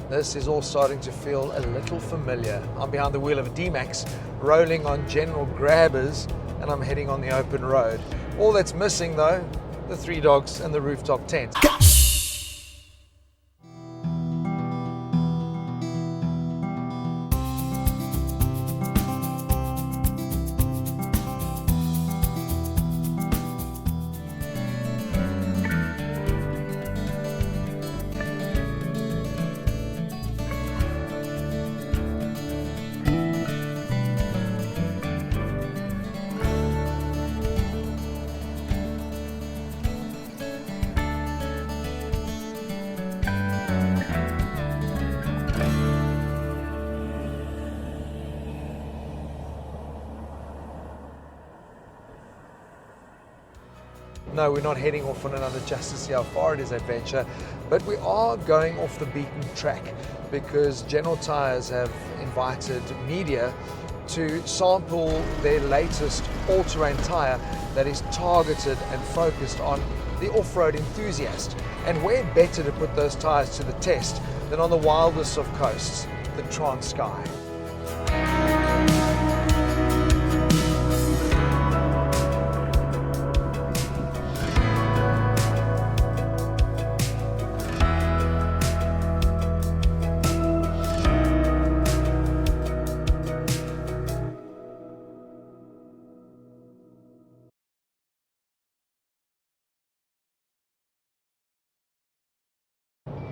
This is all starting to feel a little familiar. I'm behind the wheel of a D-Max, rolling on General Grabbers, and I'm heading on the open road. All that's missing though, the 3 dogs and the rooftop tent. No, we're not heading off on another just to see how far it is adventure, but we are going off the beaten track because General Tyres have invited media to sample their latest all-terrain tyre that is targeted and focused on the off-road enthusiast. And where better to put those tyres to the test than on the wildest of coasts, the Transkei.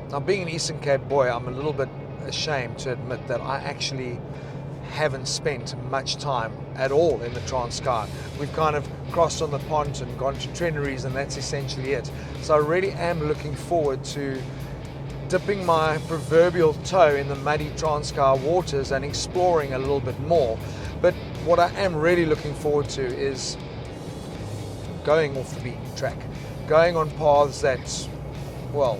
Now, being an Eastern Cape boy, I'm a little bit ashamed to admit that I actually haven't spent much time at all in the Transkei. We've kind of crossed on the pond and gone to Treneries, and that's essentially it. So I really am looking forward to dipping my proverbial toe in the muddy Transkei waters and exploring a little bit more. But what I am really looking forward to is going off the beaten track, going on paths that, well,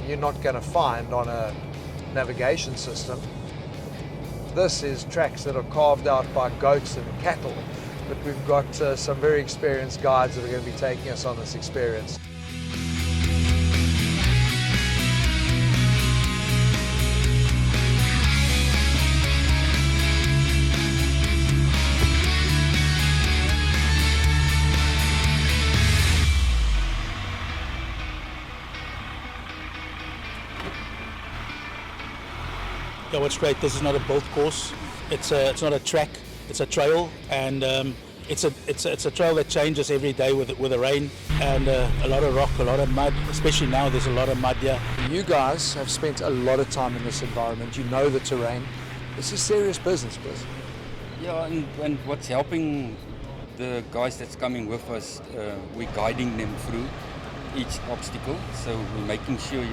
you're not going to find on a navigation system. This is tracks that are carved out by goats and cattle, but we've got some very experienced guides that are going to be taking us on this experience. Yeah, what's great, this is not a built course, it's not a track, it's a trail, and it's a trail that changes every day with the rain, and a lot of rock, a lot of mud, especially now there's a lot of mud here. You guys have spent a lot of time in this environment, you know the terrain. This is serious business, Chris. Yeah, and what's helping the guys that's coming with us, we're guiding them through each obstacle, so we're making sure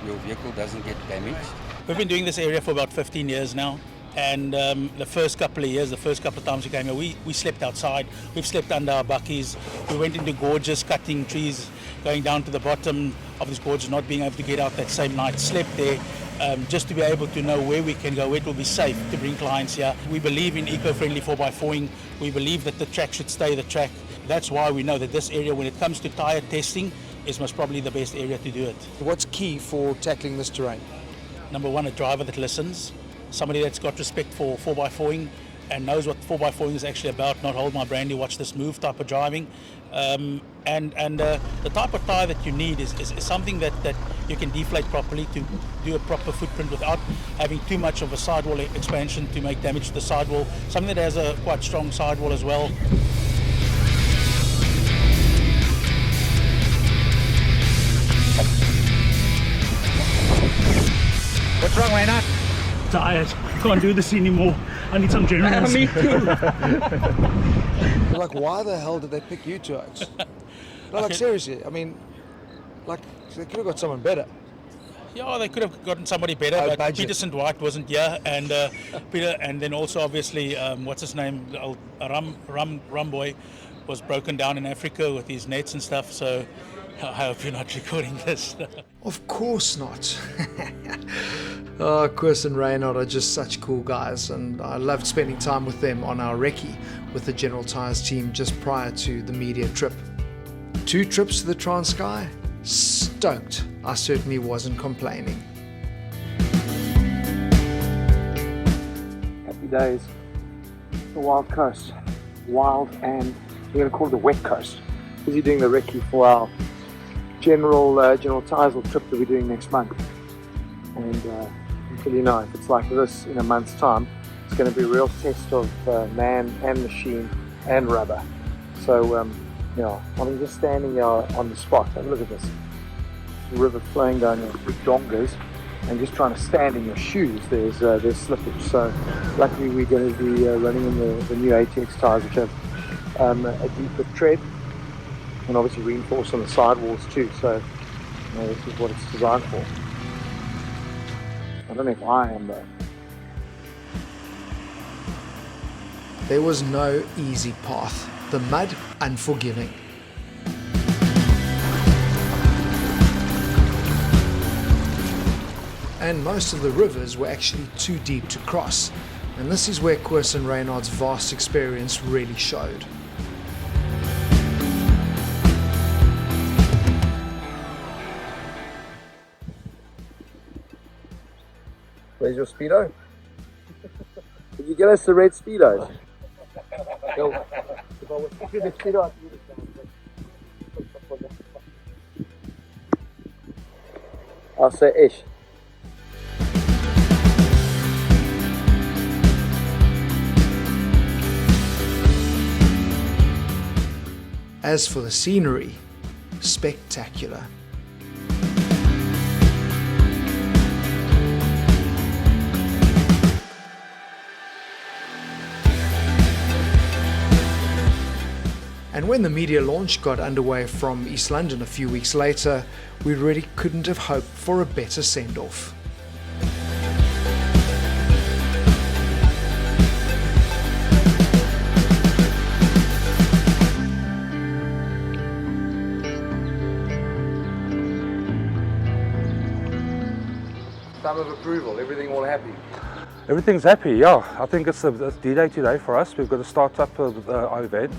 your vehicle doesn't get damaged. We've been doing this area for about 15 years now, and the first couple of times we came here, we slept outside, we've slept under our buckies, we went into gorges, cutting trees, going down to the bottom of these gorges, not being able to get out that same night, slept there, just to be able to know where we can go, where it will be safe to bring clients here. We believe in eco-friendly 4x4ing, we believe that the track should stay the track. That's why we know that this area, when it comes to tyre testing, is most probably the best area to do it. What's key for tackling this terrain? Number one, a driver that listens, somebody that's got respect for 4x4ing and knows what 4x4ing is actually about, not hold my brandy, watch this move type of driving. And the type of tyre that you need is something that you can deflate properly to do a proper footprint without having too much of a sidewall expansion to make damage to the sidewall, something that has a quite strong sidewall as well. What's wrong, Rynhardt? Tired. Can't do this anymore. I need some Generals. Me too. Like, why the hell did they pick you two oaks? No, like, seriously, I mean, like, they could have got someone better. Yeah, they could have gotten somebody better, but budget. Peter St. White wasn't here, and Peter, and then also obviously, what's his name, Rum Boy, was broken down in Africa with his nets and stuff, so I hope you're not recording this. Of course not. Oh, Koos and Rynhardt are just such cool guys, and I loved spending time with them on our recce with the General Tyres team just prior to the media trip. 2 trips to the Transkei? Stoked. I certainly wasn't complaining. 50 days, the wild coast. Wild, and we're going to call it the wet coast. Busy doing the recce for our General Tyres trip that we're doing next month. And until you know, if it's like this in a month's time, it's going to be a real test of man and machine and rubber. So, I'm just standing here on the spot. Have a look at this. River flowing down your big dongas, and just trying to stand in your shoes, there's slippage. So luckily we're going to be running in the new ATX tyres, which have a deeper tread and obviously reinforced on the sidewalls too. So this is what it's designed for. I don't know if I am though. There was no easy path. The mud unforgiving. And most of the rivers were actually too deep to cross. And this is where Koos and Rynhardt's vast experience really showed. Where's your Speedo? Did you get us the red Speedos? I'll say ish. As for the scenery, spectacular. And when the media launch got underway from East London a few weeks later, we really couldn't have hoped for a better send-off. Stamp of approval, everything all happy? Everything's happy, yeah. I think it's D-Day today for us. We've got to start up our event.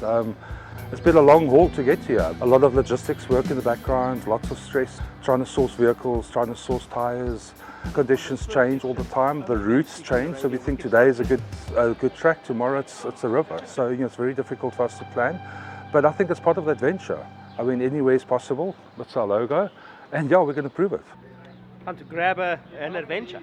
It's been a long haul to get here. A lot of logistics work in the background, lots of stress, trying to source vehicles, trying to source tyres. Conditions change all the time, the routes change, so we think today is a good track, tomorrow it's a river. So it's very difficult for us to plan, but I think it's part of the adventure. I mean, anywhere is possible, that's our logo, and yeah, we're going to prove it. Time to grab an adventure.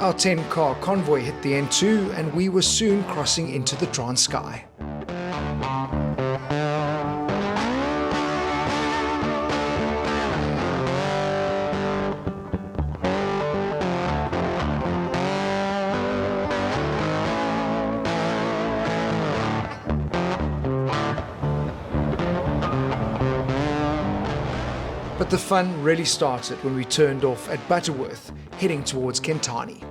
Our 10-car convoy hit the N2 and we were soon crossing into the Transkei. But the fun really started when we turned off at Butterworth, heading towards Kentani.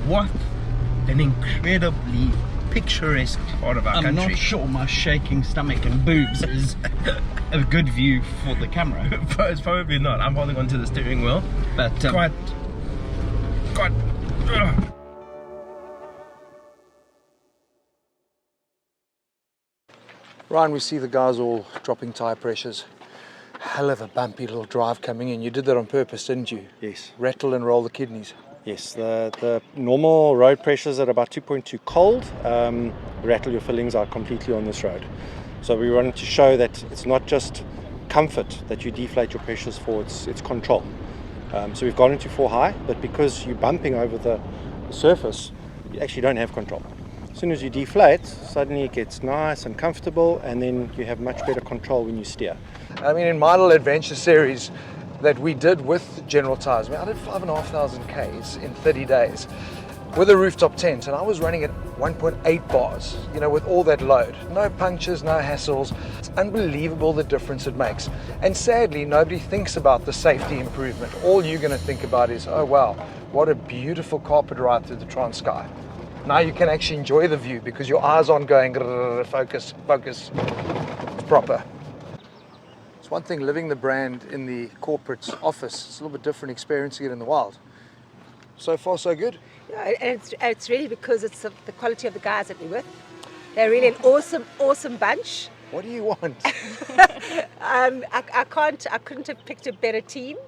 What an incredibly picturesque part of our country. I'm not sure my shaking stomach and boobs is a good view for the camera. It's probably not. I'm holding onto the steering wheel, but quite. Ryan, we see the guys all dropping tyre pressures. Hell of a bumpy little drive coming in. You did that on purpose, didn't you? Yes. Rattle and roll the kidneys. Yes, the normal road pressures at about 2.2 cold, rattle your fillings are completely on this road. So we wanted to show that it's not just comfort that you deflate your pressures for, it's control. So we've gone into 4 high, but because you're bumping over the surface, you actually don't have control. As soon as you deflate, suddenly it gets nice and comfortable, and then you have much better control when you steer. I mean, in my little adventure series that we did with General Tyres, I did 5,500 Ks in 30 days. with a rooftop tent, and I was running at 1.8 bars, you know, with all that load. No punctures, no hassles. It's unbelievable the difference it makes. And sadly, nobody thinks about the safety improvement. All you're going to think about is, oh wow, what a beautiful carpet ride through the Transkei. Now you can actually enjoy the view because your eyes aren't going focus. It's proper. It's one thing living the brand in the corporate office. It's a little bit different experiencing it in the wild. So far, so good. Yeah, and it's really because it's the quality of the guys that we're with. They're really an awesome bunch. What do you want? I couldn't have picked a better team.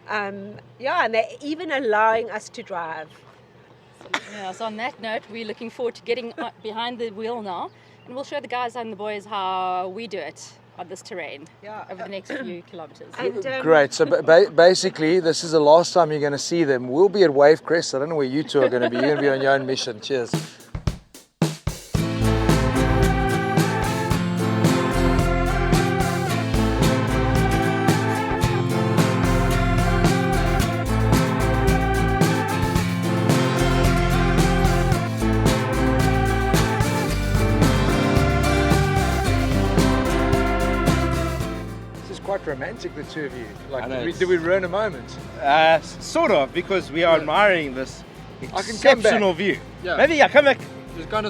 And they're even allowing us to drive. Yeah, so on that note, we're looking forward to getting behind the wheel now, and we'll show the guys and the boys how we do it on this terrain over the next few kilometers. And, great. So basically, this is the last time you're going to see them. We'll be at Wave Crest. I don't know where you two are going to be. You're going to be on your own mission. Cheers. Quite romantic, the two of you. Like, did we ruin a moment? Sort of, because we are admiring this I can come back. exceptional view. Yeah. Maybe come back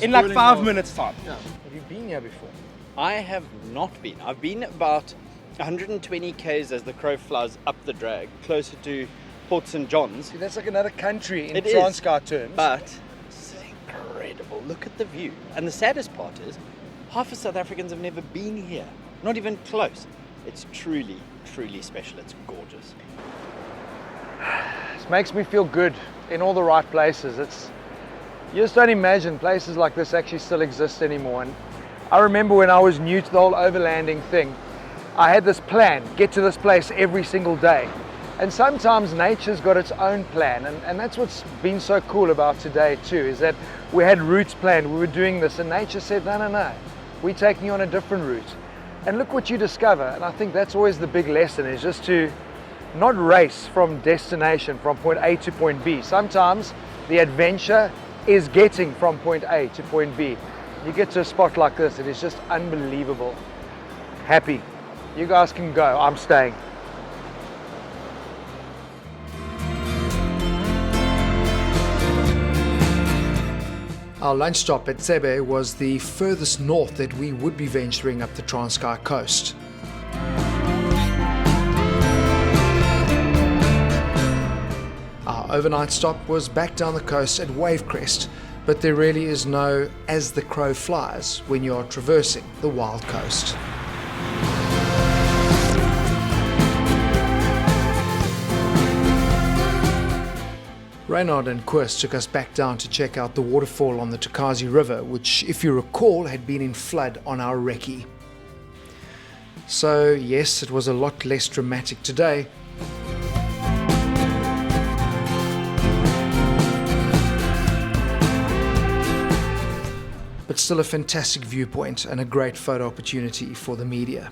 in like 5 minutes time. Yeah. Have you been here before? I have not been. I've been about 120 k's as the crow flies up the drag, closer to Port St. John's. See, that's like another country in It Transkei terms. But it's incredible. Look at the view. And the saddest part is, half of South Africans have never been here. Not even close. It's truly, truly special. It's gorgeous. It makes me feel good in all the right places. You just don't imagine places like this actually still exist anymore. And I remember when I was new to the whole overlanding thing, I had this plan, get to this place every single day. And sometimes nature's got its own plan, and that's what's been so cool about today too, is that we had routes planned, we were doing this, and nature said, no, we're taking you on a different route. And look what you discover. And I think that's always the big lesson, is just to not race from destination, from point A to point B. Sometimes the adventure is getting from point A to point B. You get to a spot like this, it is just unbelievable. Happy. You guys can go, I'm staying. Our lunch stop at Tsebe was the furthest north that we would be venturing up the Transkei coast. Our overnight stop was back down the coast at Wave Crest, but there really is no as the crow flies when you are traversing the wild coast. Rynhardt and Koos took us back down to check out the waterfall on the Takazi River, which, if you recall, had been in flood on our recce. So yes, it was a lot less dramatic today. But still a fantastic viewpoint and a great photo opportunity for the media.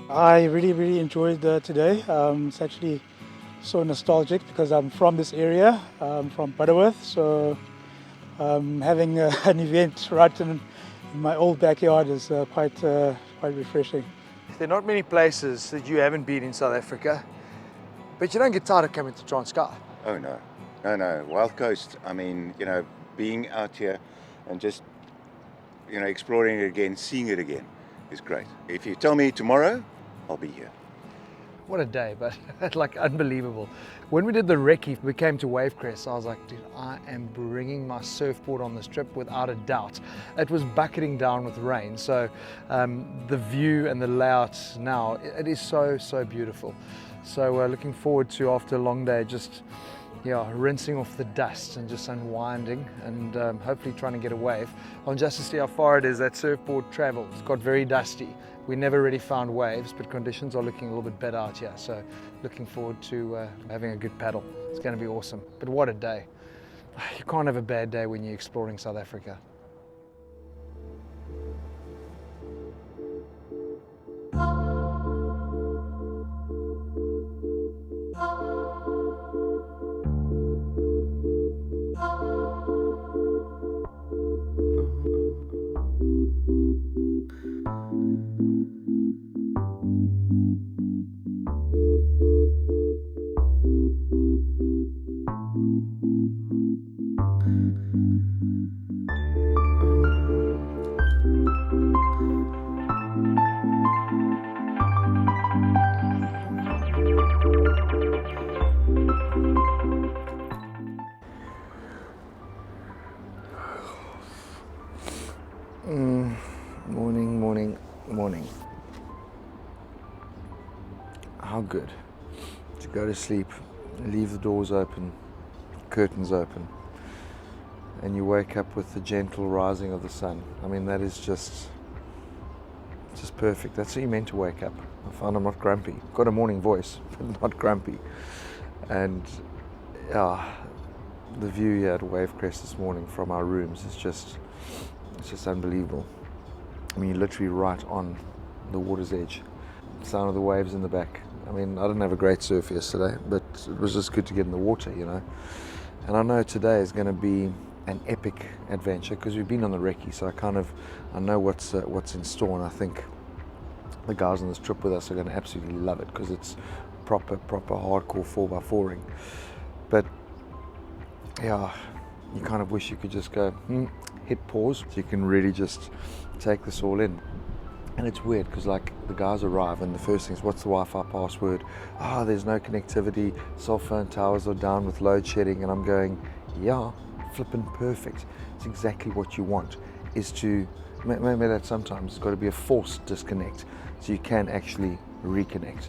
I really enjoyed today. It's actually so nostalgic because I'm from this area, from Butterworth, so having an event right in my old backyard is quite refreshing. There are not many places that you haven't been in South Africa, but you don't get tired of coming to Transkei. Oh no. Wild Coast, I mean, being out here and just, exploring it again, seeing it again is great. If you tell me tomorrow, I'll be here. what a day, but like unbelievable. When we did the recce, we came to Wavecrest, I was like, dude, I am bringing my surfboard on this trip without a doubt. It was bucketing down with rain, so the view and the layout now, it is so beautiful. So looking forward to, after a long day, just rinsing off the dust and just unwinding and hopefully trying to get a wave. On just to see how far it is, that surfboard travels. It's got very dusty. We never really found waves, but conditions are looking a little bit better out here. So looking forward to having a good paddle. It's going to be awesome. But what a day. You can't have a bad day when you're exploring South Africa. Morning. How good to go to sleep, leave the doors open, curtains open, and you wake up with the gentle rising of the sun. I mean, that is just perfect. That's how you're meant to wake up. I found I'm not grumpy. Got a morning voice, but not grumpy. And the view here at Wavecrest this morning from our rooms is just unbelievable. I mean, you're literally right on the water's edge. The sound of the waves in the back. I mean, I didn't have a great surf yesterday, but it was just good to get in the water, you know. And I know today is going to be an epic adventure because we've been on the recce, so I know what's in store, and I think the guys on this trip with us are going to absolutely love it because it's proper hardcore 4x4ing. But yeah, you kind of wish you could just go hit pause so you can really just take this all in. And it's weird because like the guys arrive and the first thing is, what's the Wi-Fi password? There's no connectivity, cell phone towers are down with load shedding, and I'm going, yeah, flippin' perfect. It's exactly what you want, is to, maybe that sometimes it's got to be a forced disconnect so you can actually reconnect.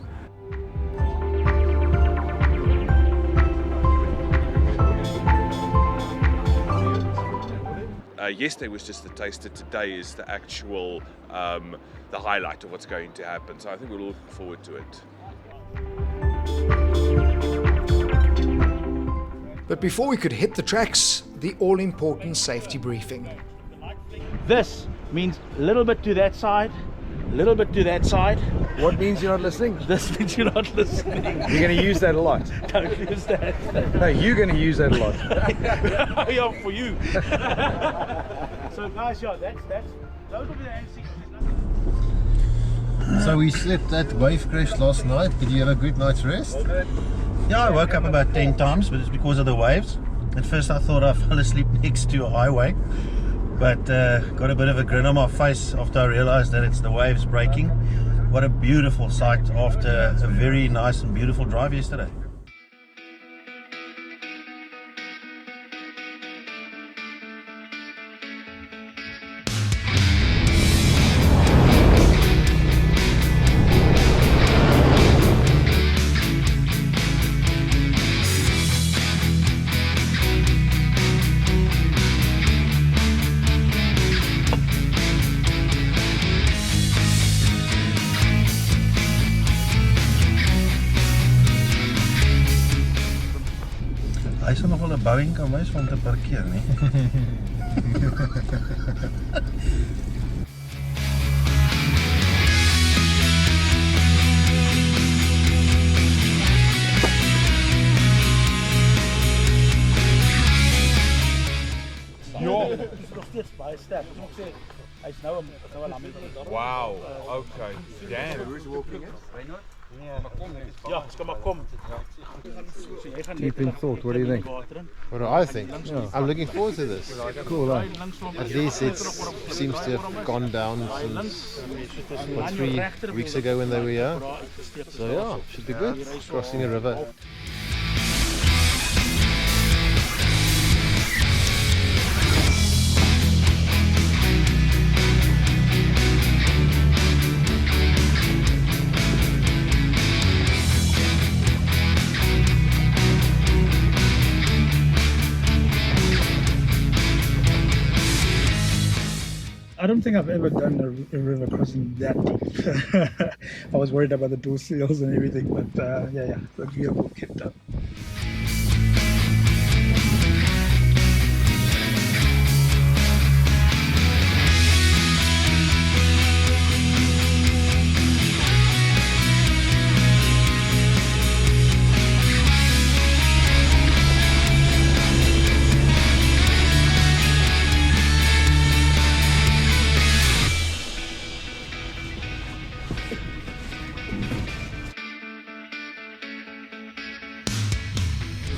Yesterday was just the taster. Today is the actual, the highlight of what's going to happen. So I think we're all looking forward to it. But before we could hit the tracks, the all-important safety briefing. This means a little bit to that side, a little bit to that side. What means you're not listening? This means you're not listening. You're going to use that a lot. Don't use that. No, you're going to use that a lot. Yeah, for you. So guys, those will be the ANC. So we slept at Wavecrest last night. Did you have a good night's rest? Yeah, I woke up about 10 times, but it's because of the waves. At first I thought I fell asleep next to a highway, but got a bit of a grin on my face after I realized that it's the waves breaking. What a beautiful sight after a very nice and beautiful drive yesterday. Hy sal nog wel 'n bouing kan wys om te parkeer, nie? Ja, dis nog steeds baie sterk. Nog sê hy's nou 'n Wow, okay. Damn. Who's walking it? Ja, ska maar kom. Deep in thought, what do you think? What do I think? I'm looking forward to this. Cool, eh? At least it seems to have gone down since 3 weeks ago when they were here. So yeah, should be good. Crossing a river. I don't think I've ever done a river crossing that deep. I was worried about the door seals and everything, but yeah, the vehicle kept up.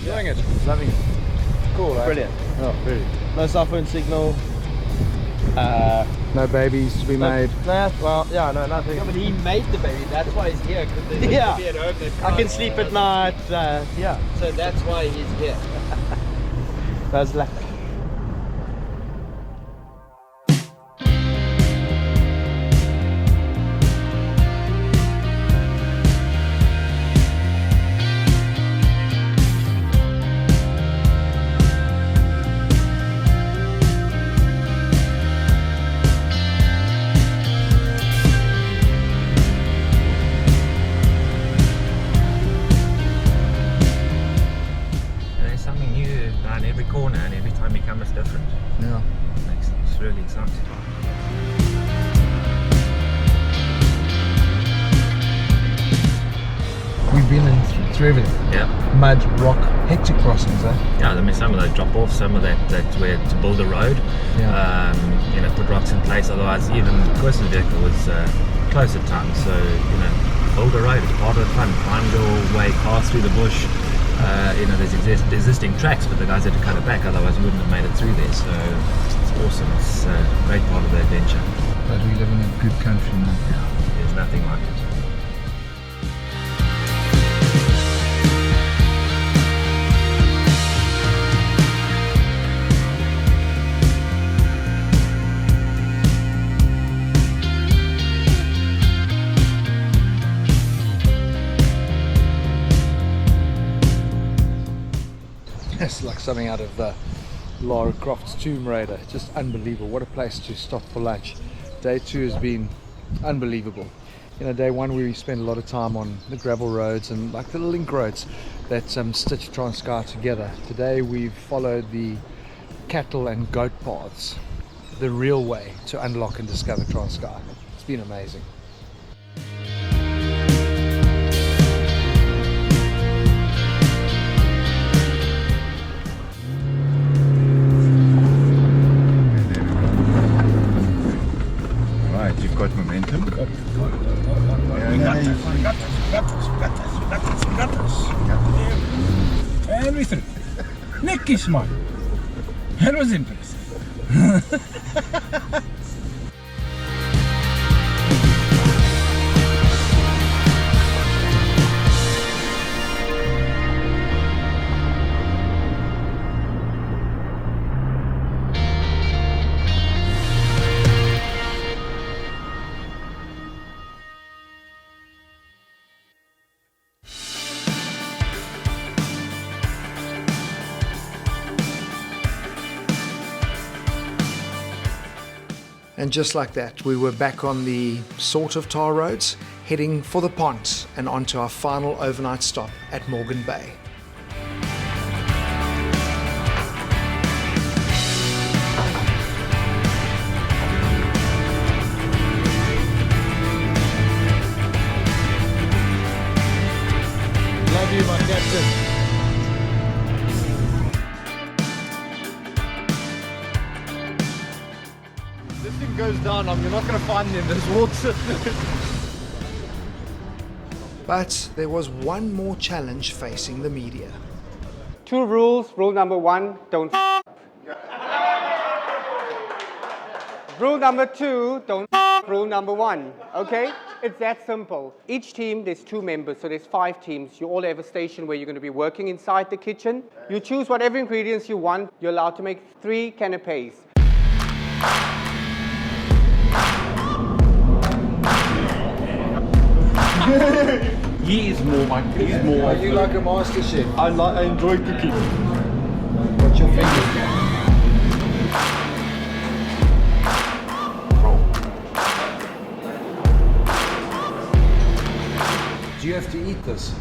Enjoying it, loving it. Cool, eh? Brilliant. Oh, very. No cell phone signal. No babies to be made. Nah, well, yeah, no, nothing. Yeah, but he made the baby, that's why he's here. Because there's Yeah. a baby at home that I can cries sleep all at night. Yeah. So that's why he's here. That's luck. There's something new around every corner, and every time you come it's different. Yeah. It's really exciting. We've been in through everything. Yeah. Mud, rock, hectic crossings, eh? Yeah, I mean some of those drop off, some of that where to build a road, put rocks in place. Otherwise, even Koos' vehicle was close at times. So build a road. It's part of the fun. Find your way, pass through the bush. There's existing tracks, but the guys had to cut it back. Otherwise, we wouldn't have made it through there. So it's awesome. It's a great part of the adventure. But we live in a good country now. Yeah, there's nothing like it. It's like something out of Lara Croft's Tomb Raider. Just unbelievable. What a place to stop for lunch. Day 2 has been unbelievable. Day 1 we spent a lot of time on the gravel roads and like the link roads that stitch Transkei together. Today we've followed the cattle and goat paths, the real way to unlock and discover Transkei. It's been amazing. You've got momentum. We got this. And we through. Netjies man. That was impressive. And just like that, we were back on the sort of tar roads, heading for the pond and onto our final overnight stop at Morgan Bay. Love you, my captain. This thing goes down, you're not going to find me in this water. But there was one more challenge facing the media. 2 rules. Rule number 1, don't f***. Rule number 2, don't f***. Rule number 1, okay? It's that simple. Each team, there's 2 members, so there's 5 teams. You all have a station where you're going to be working inside the kitchen. You choose whatever ingredients you want. You're allowed to make 3 canapes. He is more like Are you like a master chef? I enjoy cooking. What's your fingers? Do you have to eat this?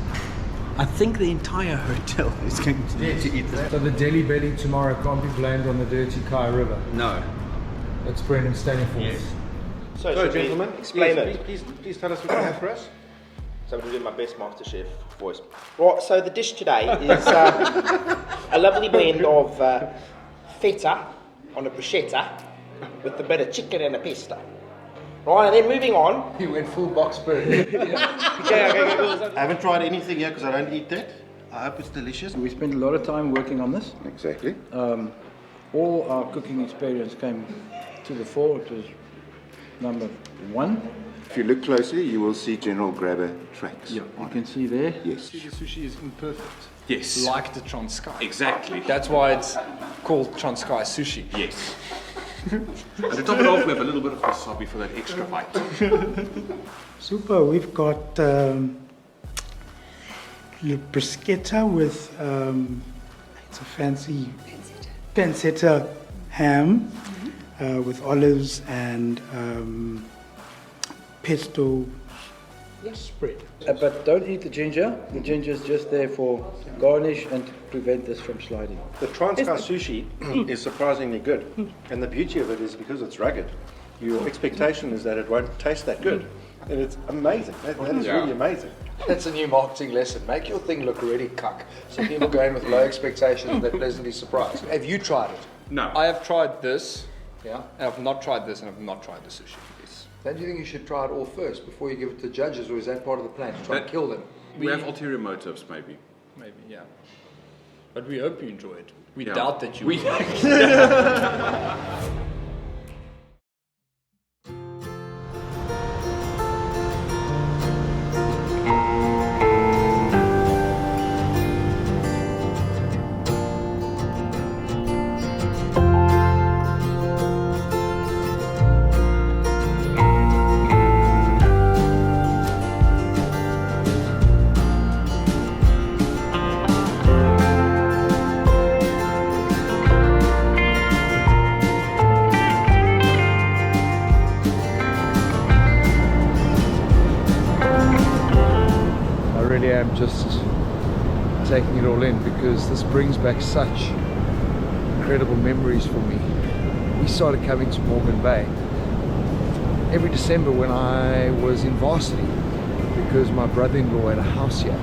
I think the entire hotel is going to need to eat this. So the deli belly tomorrow can't be blamed on the dirty Kai River. No. That's Brendan standing for. Yes. So gentlemen, explain yes, it. Please tell us what you have for us. So I'm going to do my best Master Chef voice. Right, so the dish today is a lovely blend of feta on a bruschetta with a bit of chicken and a pesto. Right, and then moving on. You went full box bird. I haven't tried anything here because I don't eat that. I hope it's delicious. We spent a lot of time working on this. Exactly. All our cooking experience came to the fore. It was number 1. If you look closely, you will see General Grabber tracks. Yeah, you can see there. Yes. The sushi is imperfect. Yes. Like the Transkei. Exactly. That's why it's called Transkei sushi. Yes. And to top it off, we have a little bit of wasabi for that extra bite. Super. We've got the bruschetta with it's a fancy pancetta ham with olives and pesto spread. But don't eat the ginger. The ginger is just there for garnish and to prevent this from sliding. The Transkei sushi is surprisingly good, and the beauty of it is because it's rugged. Your expectation is that it won't taste that good, and it's amazing. That is really amazing. That's a new marketing lesson. Make your thing look really cuck, so people go in with low expectations and they're pleasantly surprised. Have you tried it? No. I have tried this. Yeah. And I've not tried this, and I've not tried the sushi. Yes. Don't you think you should try it all first before you give it to judges, or is that part of the plan to try and kill them? We have ulterior motives, maybe. Maybe, yeah. But we hope you enjoy it. We Yeah. doubt that you We- will. I'm just taking it all in because this brings back such incredible memories for me. We started coming to Morgan Bay every December when I was in varsity because my brother-in-law had a house here.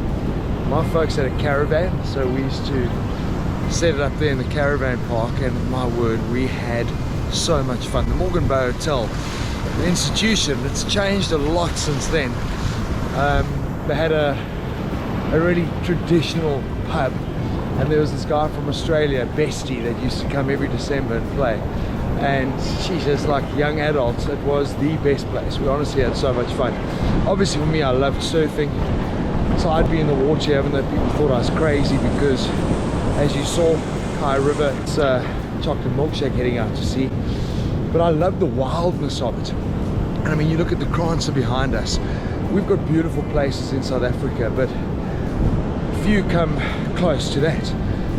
My folks had a caravan, so we used to set it up there in the caravan park, and my word, we had so much fun. The Morgan Bay Hotel, the institution, it's changed a lot since then. They had a really traditional pub, and there was this guy from Australia, Bestie, that used to come every December and play, and Jesus, like young adults, it was the best place. We honestly had so much fun. Obviously for me, I loved surfing, so I'd be in the water even though people thought I was crazy because, as you saw, Kai River, it's a chocolate milkshake heading out to sea, but I love the wildness of it. And I mean, you look at the Kranse behind us. We've got beautiful places in South Africa, but few come close to that.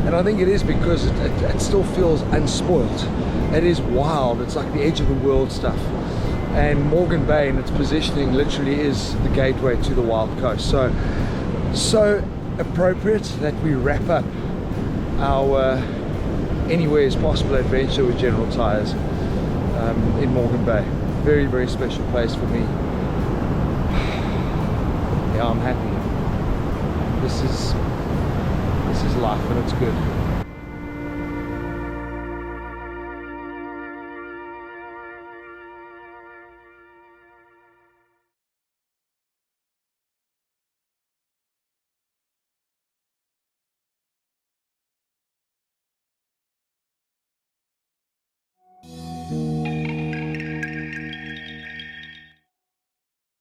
And I think it is because it still feels unspoilt. It is wild. It's like the edge of the world stuff. And Morgan Bay and its positioning literally is the gateway to the wild coast. So appropriate that we wrap up our Anywhere is Possible adventure with General Tyres in Morgan Bay. Very, very special place for me. Yeah, I'm happy. This is life, and it's good.